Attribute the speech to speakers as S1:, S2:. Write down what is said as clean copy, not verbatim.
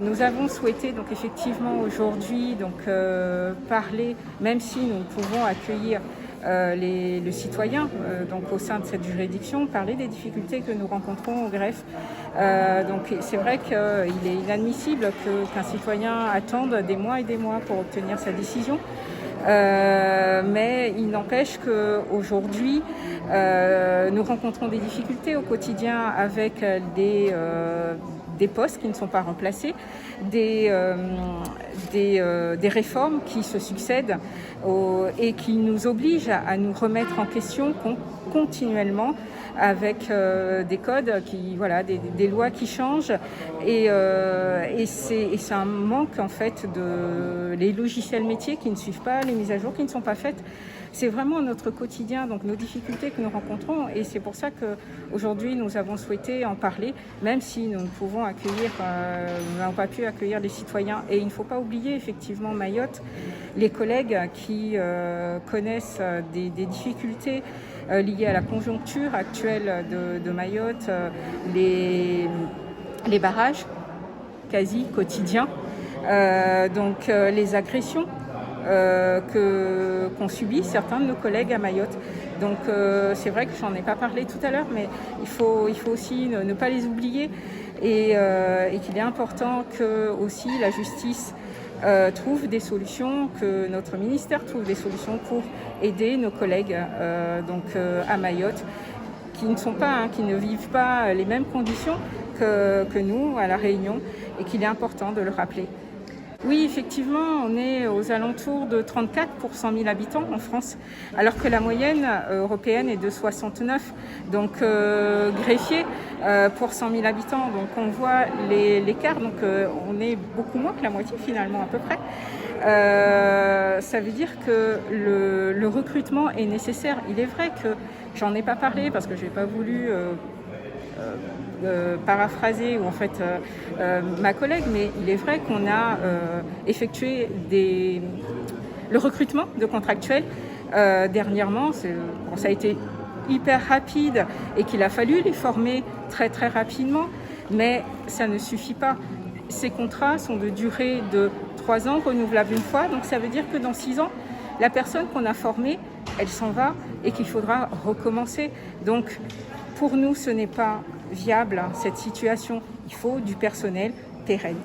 S1: Nous avons souhaité donc effectivement aujourd'hui parler, même si nous pouvons accueillir le citoyen donc au sein de cette juridiction, parler des difficultés que nous rencontrons au greffe. Donc c'est vrai qu'il est inadmissible qu'un citoyen attende des mois et des mois pour obtenir sa décision. Mais il n'empêche qu'aujourd'hui, nous rencontrons des difficultés au quotidien avec des postes qui ne sont pas remplacés, des réformes qui se succèdent et qui nous obligent à nous remettre en question continuellement avec des codes, des lois qui changent et c'est un manque en fait les logiciels métiers qui ne suivent pas, les mises à jour qui ne sont pas faites. C'est vraiment notre quotidien, donc nos difficultés que nous rencontrons, et c'est pour ça qu'aujourd'hui nous avons souhaité en parler, même si nous n'avons pas pu accueillir les citoyens. Et il ne faut pas oublier effectivement Mayotte, les collègues qui connaissent des difficultés liées à la conjoncture actuelle de Mayotte, les barrages quasi quotidiens, les agressions qu'ont subi certains de nos collègues à Mayotte. Donc c'est vrai que j'en ai pas parlé tout à l'heure, mais il faut aussi ne pas les oublier et qu'il est important que aussi la justice trouve des solutions, que notre ministère trouve des solutions pour aider nos collègues à Mayotte, qui ne vivent pas les mêmes conditions que nous à La Réunion, et qu'il est important de le rappeler. Oui, effectivement, on est aux alentours de 34 pour 100 000 habitants en France, alors que la moyenne européenne est de 69, donc greffier pour 100 000 habitants. Donc on voit l'écart, donc on est beaucoup moins que la moitié finalement à peu près. Ça veut dire que le recrutement est nécessaire. Il est vrai que j'en ai pas parlé parce que j'ai pas voulu paraphraser ou en fait ma collègue, mais il est vrai qu'on a effectué le recrutement de contractuels dernièrement. Ça a été hyper rapide et qu'il a fallu les former très très rapidement, mais ça ne suffit pas. Ces contrats sont de durée de 3 ans, renouvelables une fois, donc ça veut dire que dans 6 ans, la personne qu'on a formée, elle s'en va et qu'il faudra recommencer. Donc pour nous, ce n'est pas viable cette situation. Il faut du personnel pérenne.